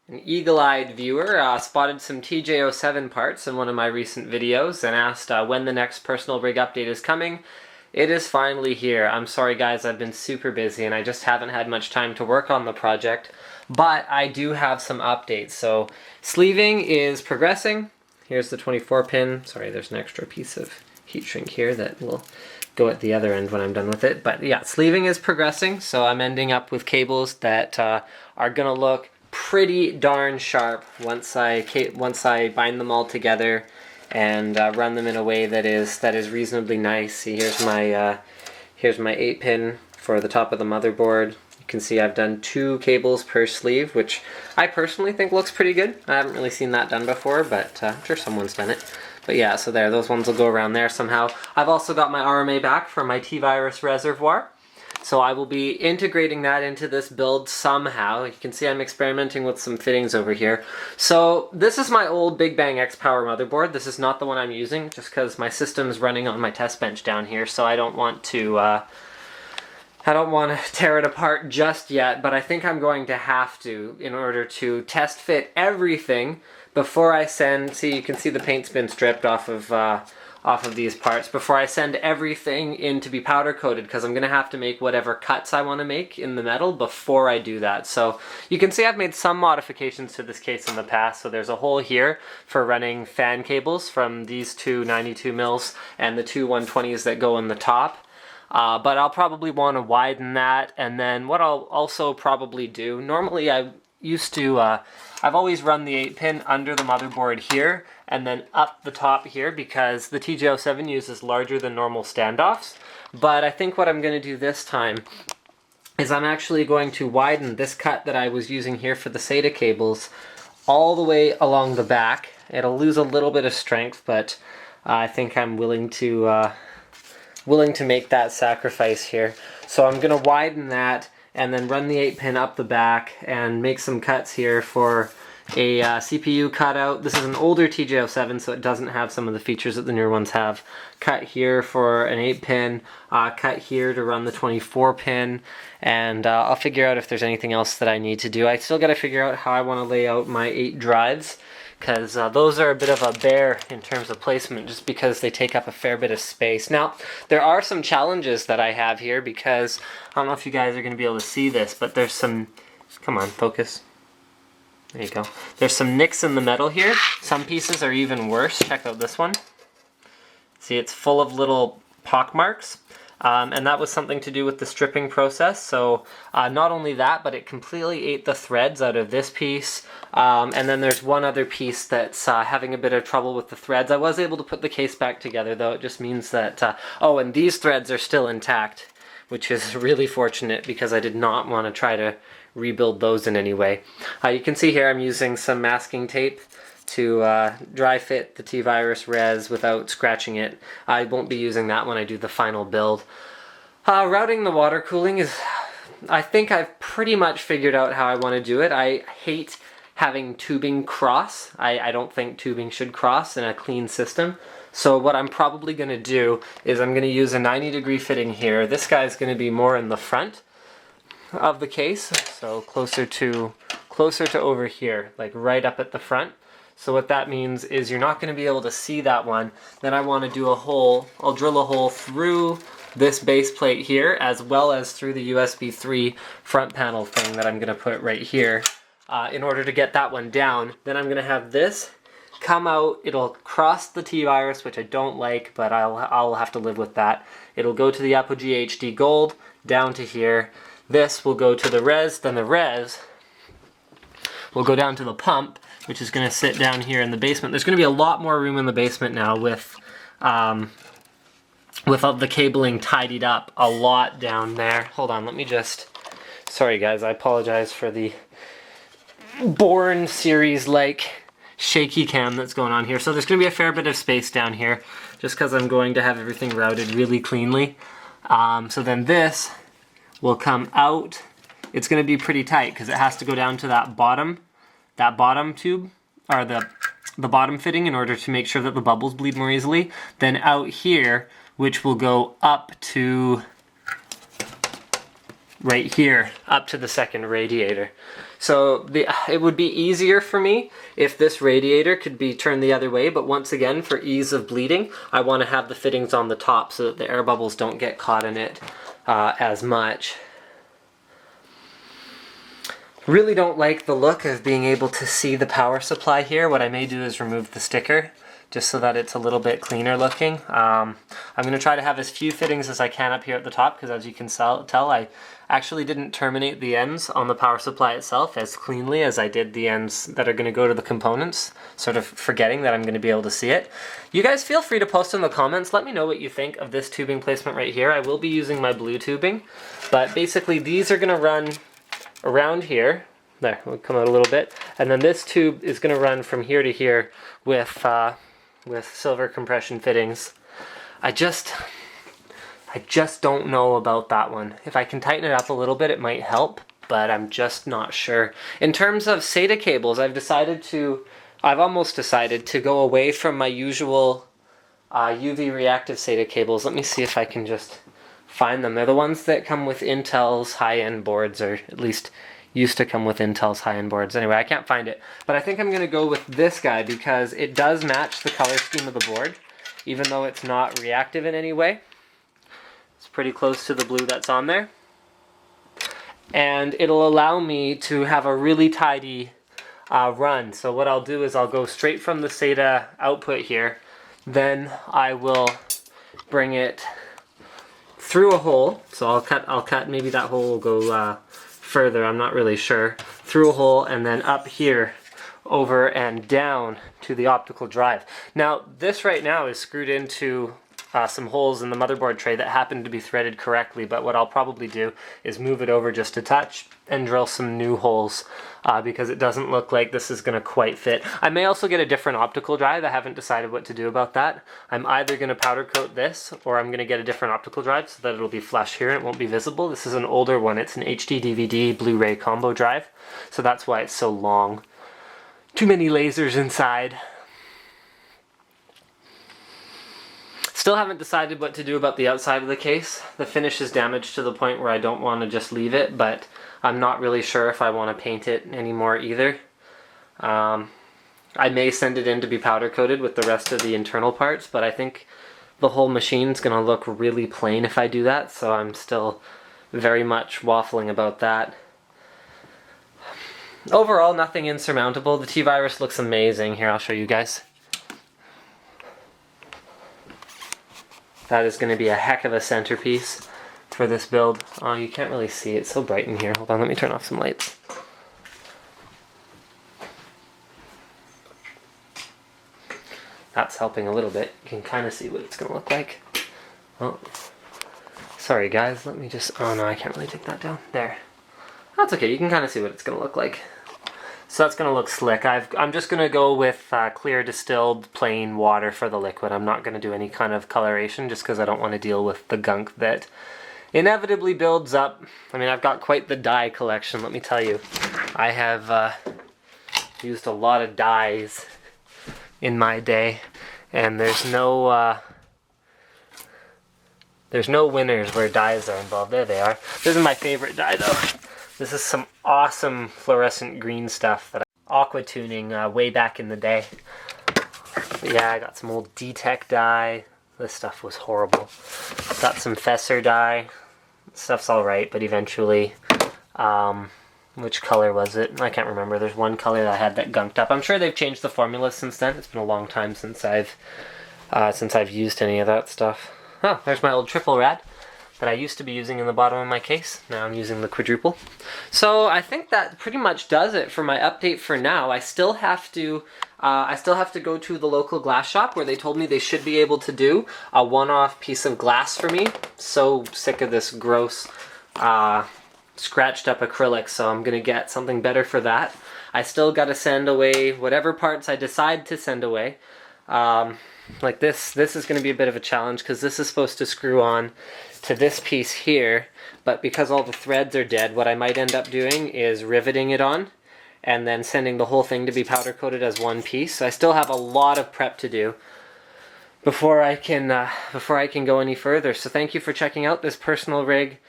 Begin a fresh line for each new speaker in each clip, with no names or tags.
An eagle-eyed viewer spotted some TJ07 parts in one of my recent videos and asked when the next personal rig update is coming. It is finally here. I'm sorry guys, I've been super busy and I just haven't had much time to work on the project, but I do have some updates. So sleeving is progressing. Here's the 24 pin. Sorry, there's an extra piece of heat shrink here that will go at the other end when I'm done with it. But yeah, sleeving is progressing, so I'm ending up with cables that are gonna look pretty darn sharp once I bind them all together and run them in a way that is reasonably nice. See, here's my 8-pin for the top of the motherboard. You can see I've done 2 cables per sleeve, which I personally think looks pretty good. I haven't really seen that done before, but I'm sure someone's done it. But yeah, so there, those ones will go around there somehow. I've also got my RMA back for my T-Virus reservoir. So I will be integrating that into this build somehow. You can see I'm experimenting with some fittings over here. So this is my old Big Bang X Power motherboard. This is not the one I'm using, just because my system's running on my test bench down here, so I don't want to tear it apart just yet, but I think I'm going to have to in order to test fit everything before I send. See, you can see the paint's been stripped off of these parts before I send everything in to be powder coated, because I'm going to have to make whatever cuts I want to make in the metal before I do that. So you can see I've made some modifications to this case in the past. So there's a hole here for running fan cables from these 2 92 mils and the 2 120s that go in the top. But I'll probably want to widen that, and then what I'll also probably do, normally I've always run the 8-pin under the motherboard here and then up the top here, because the TJ07 uses larger than normal standoffs. But I think what I'm going to do this time is I'm actually going to widen this cut that I was using here for the SATA cables all the way along the back. It'll lose a little bit of strength, but I think I'm willing to make that sacrifice here. So I'm going to widen that and then run the 8-pin up the back and make some cuts here for a CPU cutout. This is an older TJ07, so it doesn't have some of the features that the newer ones have. Cut here for an 8-pin, cut here to run the 24-pin, and I'll figure out if there's anything else that I need to do. I still got to figure out how I want to lay out my 8 drives, because those are a bit of a bear in terms of placement, just because they take up a fair bit of space. Now, there are some challenges that I have here, because I don't know if you guys are going to be able to see this, but there's some, come on, focus. There you go. There's some nicks in the metal here. Some pieces are even worse. Check out this one. See, it's full of little pock marks. And that was something to do with the stripping process. So not only that, but it completely ate the threads out of this piece. And then there's one other piece that's having a bit of trouble with the threads. I was able to put the case back together, though. It just means that, oh, and these threads are still intact, which is really fortunate, because I did not want to try to rebuild those in any way. You can see here I'm using some masking tape to dry fit the T-Virus res without scratching it. I won't be using that when I do the final build. Routing the water cooling is, I think I've pretty much figured out how I want to do it. I hate having tubing cross. I don't think tubing should cross in a clean system. So what I'm probably going to do is I'm going to use a 90-degree fitting here. This guy's going to be more in the front of the case, so closer to over here, like right up at the front. So what that means is you're not going to be able to see that one. Then I want to do a hole, I'll drill a hole through this base plate here, as well as through the USB 3 front panel thing that I'm going to put right here, in order to get that one down. Then I'm going to have this come out, it'll cross the T-Virus, which I don't like, but I'll have to live with that. It'll go to the Apogee HD Gold, down to here. This will go to the res, then the res will go down to the pump, which is going to sit down here in the basement. There's going to be a lot more room in the basement now with all the cabling tidied up a lot down there. Hold on, let me just, sorry guys, I apologize for the Bourne series-like shaky cam that's going on here. So there's going to be a fair bit of space down here, just because I'm going to have everything routed really cleanly. So then this will come out. It's going to be pretty tight because it has to go down to that bottom tube, or the bottom fitting, in order to make sure that the bubbles bleed more easily. Then out here, which will go up to right here up to the second radiator. So it would be easier for me if this radiator could be turned the other way, but once again, for ease of bleeding, I want to have the fittings on the top so that the air bubbles don't get caught in it as much. Really don't like the look of being able to see the power supply here. What I may do is remove the sticker just so that it's a little bit cleaner looking. I'm going to try to have as few fittings as I can up here at the top, because as you can tell, I actually didn't terminate the ends on the power supply itself as cleanly as I did the ends that are going to go to the components, sort of forgetting that I'm going to be able to see it. You guys feel free to post in the comments. Let me know what you think of this tubing placement right here. I will be using my blue tubing, but basically these are going to run around here. There, we'll come out a little bit. And then this tube is going to run from here to here with silver compression fittings. I just don't know about that one. If I can tighten it up a little bit, it might help, but I'm just not sure. In terms of SATA cables, I've almost decided to go away from my usual UV reactive SATA cables. Let me see if I can just find them. They're the ones that come with Intel's high-end boards, or at least used to come with Intel's high-end boards. Anyway, I can't find it. But I think I'm going to go with this guy because it does match the color scheme of the board, even though it's not reactive in any way. It's pretty close to the blue that's on there. And it'll allow me to have a really tidy run. So what I'll do is I'll go straight from the SATA output here. Then I will bring it through a hole. So I'll cut, maybe that hole will go further, I'm not really sure, through a hole, and then up here over and down to the optical drive. Now this right now is screwed into some holes in the motherboard tray that happen to be threaded correctly, but what I'll probably do is move it over just a touch and drill some new holes because it doesn't look like this is going to quite fit. I may also get a different optical drive. I haven't decided what to do about that. I'm either going to powder coat this, or I'm going to get a different optical drive so that it'll be flush here and it won't be visible. This is an older one. It's an HD DVD Blu-ray combo drive, so that's why it's so long. Too many lasers inside. Still haven't decided what to do about the outside of the case. The finish is damaged to the point where I don't want to just leave it, but I'm not really sure if I want to paint it anymore either. I may send it in to be powder coated with the rest of the internal parts, but I think the whole machine's going to look really plain if I do that, so I'm still very much waffling about that. Overall, nothing insurmountable. The T-Virus looks amazing. Here, I'll show you guys. That is going to be a heck of a centerpiece for this build. Oh, you can't really see. It's so bright in here. Hold on, let me turn off some lights. That's helping a little bit. You can kind of see what it's going to look like. Oh, sorry guys, let me just... Oh no, I can't really take that down. There. That's okay, you can kind of see what it's going to look like. So that's going to look slick. I'm just going to go with clear distilled plain water for the liquid. I'm not going to do any kind of coloration just because I don't want to deal with the gunk that inevitably builds up. I mean, I've got quite the dye collection, let me tell you. I have used a lot of dyes in my day, and there's no winners where dyes are involved. There they are. This is my favorite dye though. This is some awesome fluorescent green stuff that aqua tuning way back in the day. But yeah, I got some old D-Tech dye. This stuff was horrible. Got some Fesser dye. Stuff's alright, but eventually, which color was it? I can't remember. There's one color that I had that gunked up. I'm sure they've changed the formula since then. It's been a long time since I've used any of that stuff. Oh, there's my old triple rad that I used to be using in the bottom of my case. Now I'm using the quadruple. So I think that pretty much does it for my update for now. I still have to go to the local glass shop where they told me they should be able to do a one-off piece of glass for me. So sick of this gross scratched up acrylic, so I'm gonna get something better for that. I still gotta send away whatever parts I decide to send away. Like this is going to be a bit of a challenge because this is supposed to screw on to this piece here, but because all the threads are dead, what I might end up doing is riveting it on and then sending the whole thing to be powder coated as one piece. So I still have a lot of prep to do before I can go any further. So thank you for checking out this personal rig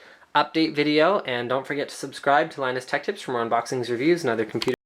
update video, and don't forget to subscribe to Linus Tech Tips for more unboxings, reviews, and other computer